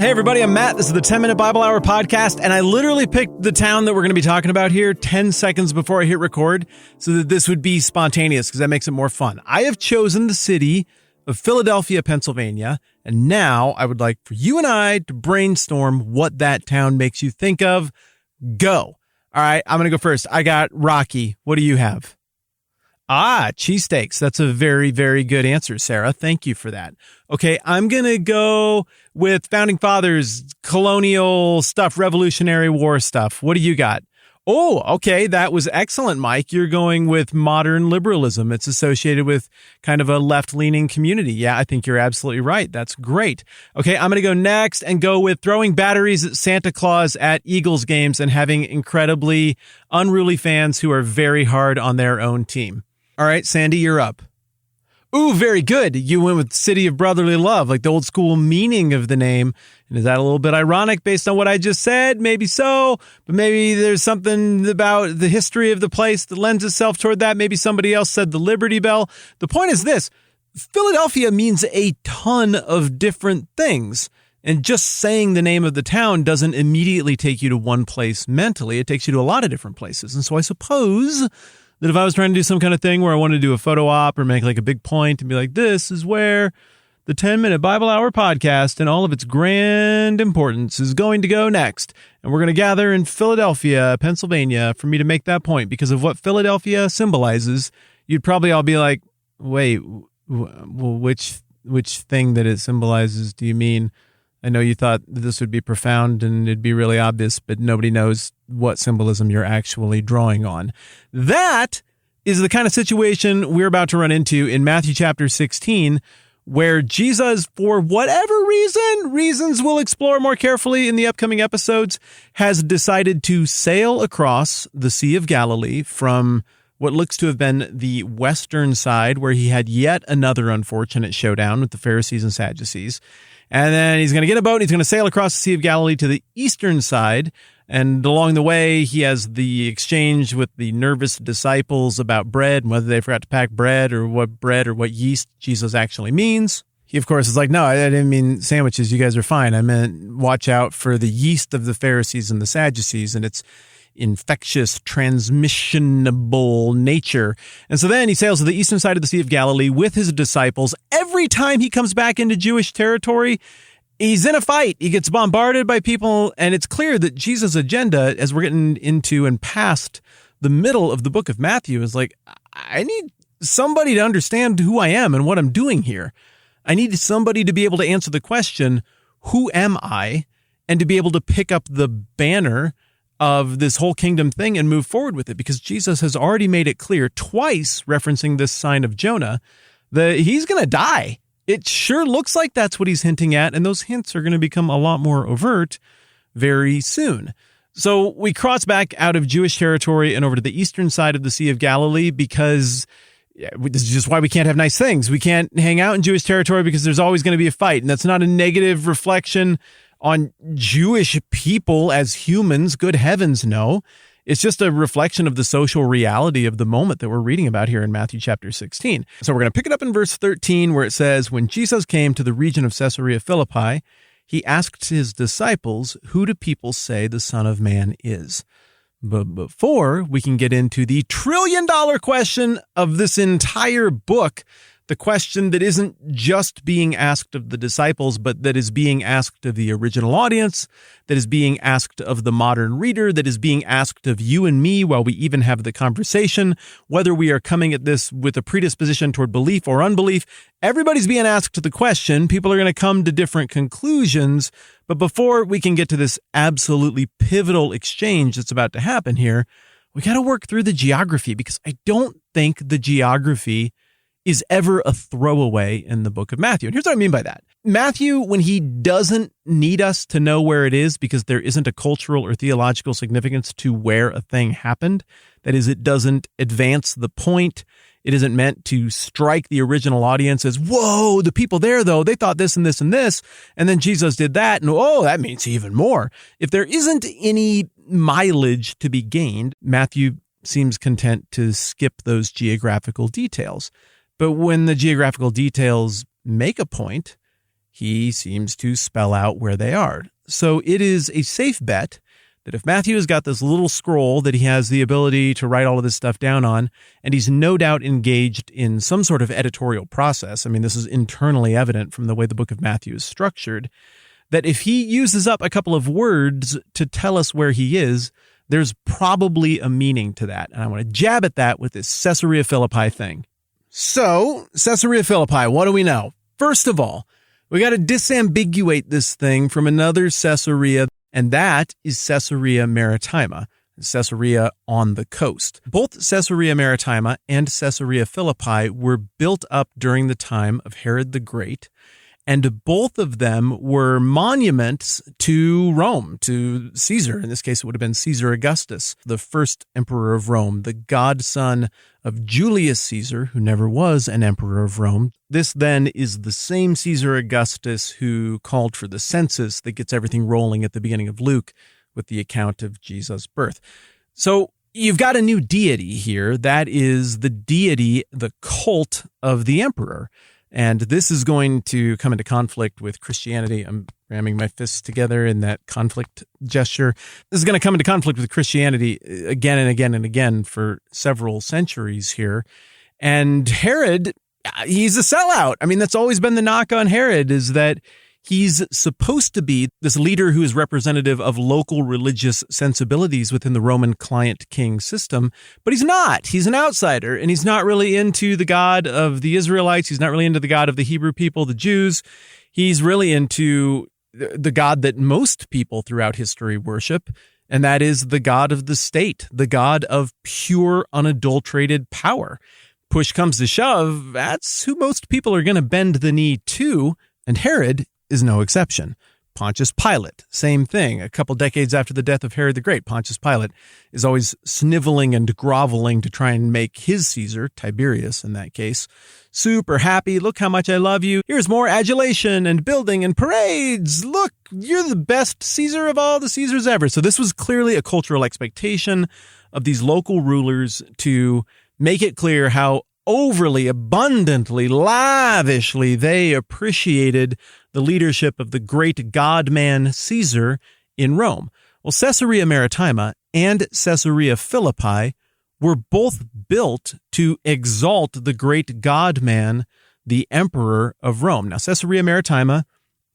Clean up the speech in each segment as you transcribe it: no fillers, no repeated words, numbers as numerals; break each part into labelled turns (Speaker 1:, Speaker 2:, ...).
Speaker 1: Hey everybody, I'm Matt. This is the 10-Minute Bible Hour podcast, and I literally picked the town that we're going to be talking about here 10 seconds before I hit record so that this would be spontaneous because that makes it more fun. I have chosen the city of Philadelphia, Pennsylvania, and now I would like for you and I to brainstorm what that town makes you think of. Go. All right, I'm going to go first. I got Rocky. What do you have? Cheesesteaks. That's a very, very good answer, Sarah. Thank you for that. Okay, I'm going to go with Founding Fathers, colonial stuff, Revolutionary War stuff. What do you got? Oh, okay, that was excellent, Mike. You're going with modern liberalism. It's associated with kind of a left-leaning community. Yeah, I think you're absolutely right. That's great. Okay, I'm going to go next and go with throwing batteries at Santa Claus at Eagles games and having incredibly unruly fans who are very hard on their own team. All right, Sandy, you're up. Ooh, very good. You went with City of Brotherly Love, like the old school meaning of the name. And is that a little bit ironic based on what I just said? Maybe so, but maybe there's something about the history of the place that lends itself toward that. Maybe somebody else said the Liberty Bell. The point is this: Philadelphia means a ton of different things. And just saying the name of the town doesn't immediately take you to one place mentally. It takes you to a lot of different places. And so I suppose that if I was trying to do some kind of thing where I wanted to do a photo op or make like a big point and be like, this is where the 10-Minute Bible Hour podcast and all of its grand importance is going to go next. And we're going to gather in Philadelphia, Pennsylvania for me to make that point because of what Philadelphia symbolizes. You'd probably all be like, wait, which thing that it symbolizes do you mean? I know you thought this would be profound and it'd be really obvious, but nobody knows what symbolism you're actually drawing on. That is the kind of situation we're about to run into in Matthew chapter 16, where Jesus, for whatever reasons we'll explore more carefully in the upcoming episodes, has decided to sail across the Sea of Galilee from what looks to have been the western side, where he had yet another unfortunate showdown with the Pharisees and Sadducees. And then he's going to get a boat and he's going to sail across the Sea of Galilee to the eastern side. And along the way, he has the exchange with the nervous disciples about bread and whether they forgot to pack bread or what yeast Jesus actually means. He, of course, is like, no, I didn't mean sandwiches. You guys are fine. I meant watch out for the yeast of the Pharisees and the Sadducees and its infectious, transmissionable nature. And so then he sails to the eastern side of the Sea of Galilee with his disciples. Every time he comes back into Jewish territory, he's in a fight. He gets bombarded by people, and it's clear that Jesus' agenda, as we're getting into and past the middle of the book of Matthew, is like, I need somebody to understand who I am and what I'm doing here. I need somebody to be able to answer the question, who am I? And to be able to pick up the banner of this whole kingdom thing and move forward with it, because Jesus has already made it clear twice, referencing this sign of Jonah, that he's going to die. It sure looks like that's what he's hinting at, and those hints are going to become a lot more overt very soon. So we cross back out of Jewish territory and over to the eastern side of the Sea of Galilee because this is just why we can't have nice things. We can't hang out in Jewish territory because there's always going to be a fight, and that's not a negative reflection on Jewish people as humans. Good heavens, no. It's just a reflection of the social reality of the moment that we're reading about here in Matthew chapter 16. So we're going to pick it up in verse 13 where it says, when Jesus came to the region of Caesarea Philippi, he asked his disciples, who do people say the Son of Man is? But before we can get into the trillion-dollar question of this entire book, the question that isn't just being asked of the disciples, but that is being asked of the original audience, that is being asked of the modern reader, that is being asked of you and me while we even have the conversation, whether we are coming at this with a predisposition toward belief or unbelief. Everybody's being asked the question. People are going to come to different conclusions. But before we can get to this absolutely pivotal exchange that's about to happen here, we got to work through the geography, because I don't think the geography is ever a throwaway in the book of Matthew. And here's what I mean by that. Matthew, when he doesn't need us to know where it is because there isn't a cultural or theological significance to where a thing happened, that is, it doesn't advance the point, it isn't meant to strike the original audience as, whoa, the people there, though, they thought this and this and this, and then Jesus did that, and oh, that means even more. If there isn't any mileage to be gained, Matthew seems content to skip those geographical details. But when the geographical details make a point, he seems to spell out where they are. So it is a safe bet that if Matthew has got this little scroll that he has the ability to write all of this stuff down on, and he's no doubt engaged in some sort of editorial process, I mean, this is internally evident from the way the book of Matthew is structured, that if he uses up a couple of words to tell us where he is, there's probably a meaning to that. And I want to jab at that with this Caesarea Philippi thing. So, Caesarea Philippi, what do we know? First of all, we got to disambiguate this thing from another Caesarea, and that is Caesarea Maritima, Caesarea on the coast. Both Caesarea Maritima and Caesarea Philippi were built up during the time of Herod the Great, and both of them were monuments to Rome, to Caesar. In this case, it would have been Caesar Augustus, the first emperor of Rome, the godson of Julius Caesar, who never was an emperor of Rome. This then is the same Caesar Augustus who called for the census that gets everything rolling at the beginning of Luke with the account of Jesus' birth. So you've got a new deity here. That is the deity, the cult of the emperor. And this is going to come into conflict with Christianity. I'm ramming my fists together in that conflict gesture. This is going to come into conflict with Christianity again and again and again for several centuries here. And Herod, he's a sellout. I mean, that's always been the knock on Herod, is that he's supposed to be this leader who is representative of local religious sensibilities within the Roman client-king system, but he's not. He's an outsider, and he's not really into the God of the Israelites. He's not really into the God of the Hebrew people, the Jews. He's really into the God that most people throughout history worship, and that is the God of the state, the God of pure, unadulterated power. Push comes to shove, that's who most people are going to bend the knee to, and Herod is no exception. Pontius Pilate, same thing. A couple decades after the death of Herod the Great, Pontius Pilate is always sniveling and groveling to try and make his Caesar, Tiberius in that case, super happy. Look how much I love you. Here's more adulation and building and parades. Look, you're the best Caesar of all the Caesars ever. So this was clearly a cultural expectation of these local rulers to make it clear how overly, abundantly, lavishly they appreciated the leadership of the great God-man Caesar in Rome. Well, Caesarea Maritima and Caesarea Philippi were both built to exalt the great God-man, the emperor of Rome. Now, Caesarea Maritima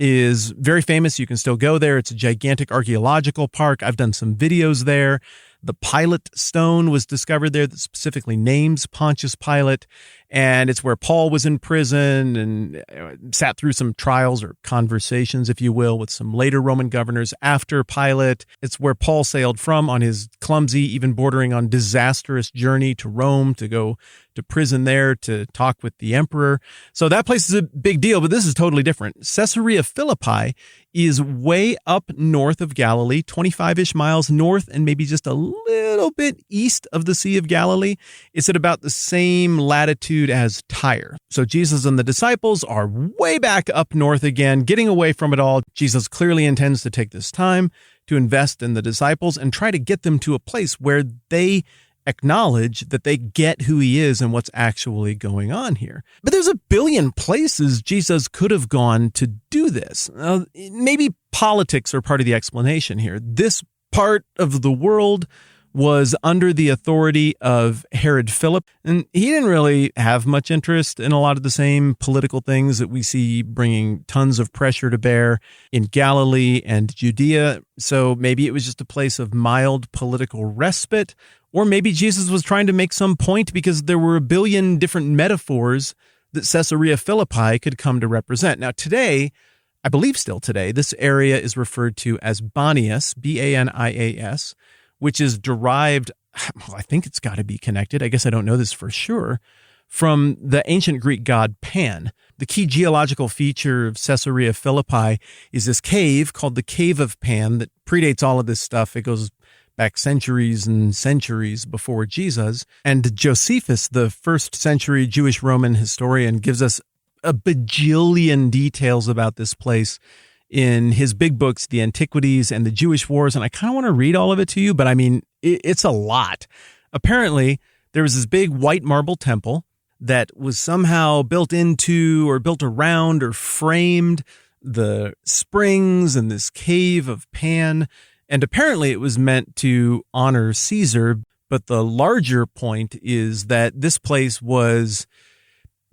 Speaker 1: is very famous. You can still go there. It's a gigantic archaeological park. I've done some videos there. The Pilate stone was discovered there that specifically names Pontius Pilate, and it's where Paul was in prison and sat through some trials or conversations, if you will, with some later Roman governors after Pilate. It's where Paul sailed from on his clumsy, even bordering on disastrous journey to Rome to go to prison there to talk with the emperor. So that place is a big deal, but this is totally different. Caesarea Philippi is way up north of Galilee, 25-ish miles north and maybe just a little bit east of the Sea of Galilee. It's at about the same latitude as Tyre. So Jesus and the disciples are way back up north again, getting away from it all. Jesus clearly intends to take this time to invest in the disciples and try to get them to a place where they acknowledge that they get who he is and what's actually going on here. But there's a billion places Jesus could have gone to do this. Maybe politics are part of the explanation here. This part of the world was under the authority of Herod Philip, and he didn't really have much interest in a lot of the same political things that we see bringing tons of pressure to bear in Galilee and Judea. So maybe it was just a place of mild political respite. Or maybe Jesus was trying to make some point because there were a billion different metaphors that Caesarea Philippi could come to represent. Now today, I believe still today, this area is referred to as Banias, B-A-N-I-A-S, which is derived, well, I think it's got to be connected, I guess I don't know this for sure, from the ancient Greek god Pan. The key geological feature of Caesarea Philippi is this cave called the Cave of Pan that predates all of this stuff. It goes back centuries and centuries before Jesus. And Josephus, the first century Jewish Roman historian, gives us a bajillion details about this place in his big books, The Antiquities and the Jewish Wars. And I kind of want to read all of it to you, but I mean, it's a lot. Apparently, there was this big white marble temple that was somehow built into or built around or framed the springs and this cave of Pan. And apparently it was meant to honor Caesar. But the larger point is that this place was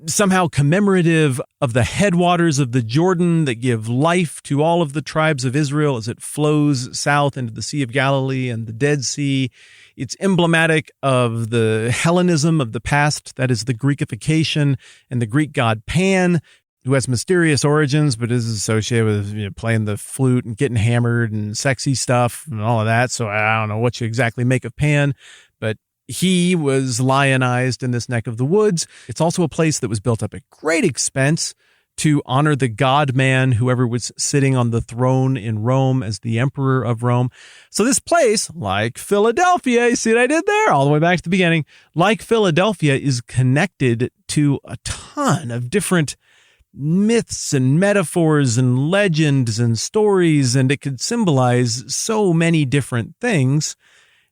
Speaker 1: somehow commemorative of the headwaters of the Jordan that give life to all of the tribes of Israel as it flows south into the Sea of Galilee and the Dead Sea. It's emblematic of the Hellenism of the past, that is the Greekification, and the Greek god Pan, who has mysterious origins, but is associated with playing the flute and getting hammered and sexy stuff and all of that. So I don't know what you exactly make of Pan, but he was lionized in this neck of the woods. It's also a place that was built up at great expense to honor the God-man, whoever was sitting on the throne in Rome as the emperor of Rome. So this place, like Philadelphia, you see what I did there? All the way back to the beginning. Like Philadelphia, is connected to a ton of different myths and metaphors and legends and stories, and it could symbolize so many different things.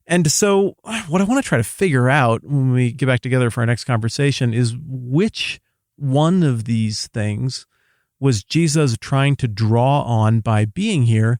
Speaker 1: And so what I want to try to figure out when we get back together for our next conversation is which one of these things was Jesus trying to draw on by being here,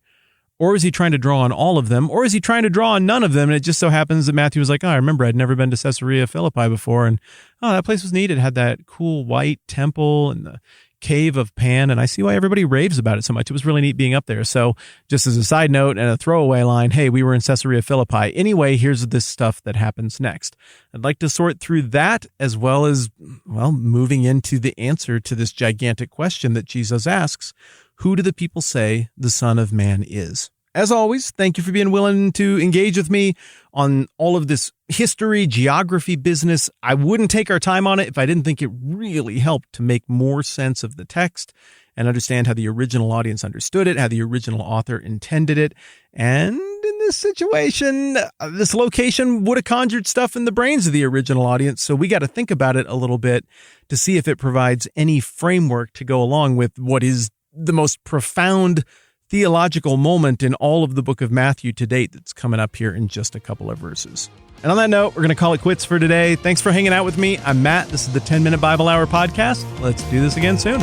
Speaker 1: or is he trying to draw on all of them, or is he trying to draw on none of them? And it just so happens that Matthew was like, oh, I remember I'd never been to Caesarea Philippi before, and oh, that place was neat. It had that cool white temple and the cave of Pan, and I see why everybody raves about it so much. It was really neat being up there. So just as a side note and a throwaway line, hey, we were in Caesarea Philippi. Anyway, here's this stuff that happens next. I'd like to sort through that as well as, well, moving into the answer to this gigantic question that Jesus asks, who do the people say the Son of Man is? As always, thank you for being willing to engage with me on all of this history, geography business. I wouldn't take our time on it if I didn't think it really helped to make more sense of the text and understand how the original audience understood it, how the original author intended it. And in this situation, this location would have conjured stuff in the brains of the original audience. So we got to think about it a little bit to see if it provides any framework to go along with what is the most profound theological moment in all of the book of Matthew to date that's coming up here in just a couple of verses. And on that note, we're going to call it quits for today. Thanks for hanging out with me. I'm Matt. This is the 10-Minute Bible Hour podcast. Let's do this again soon.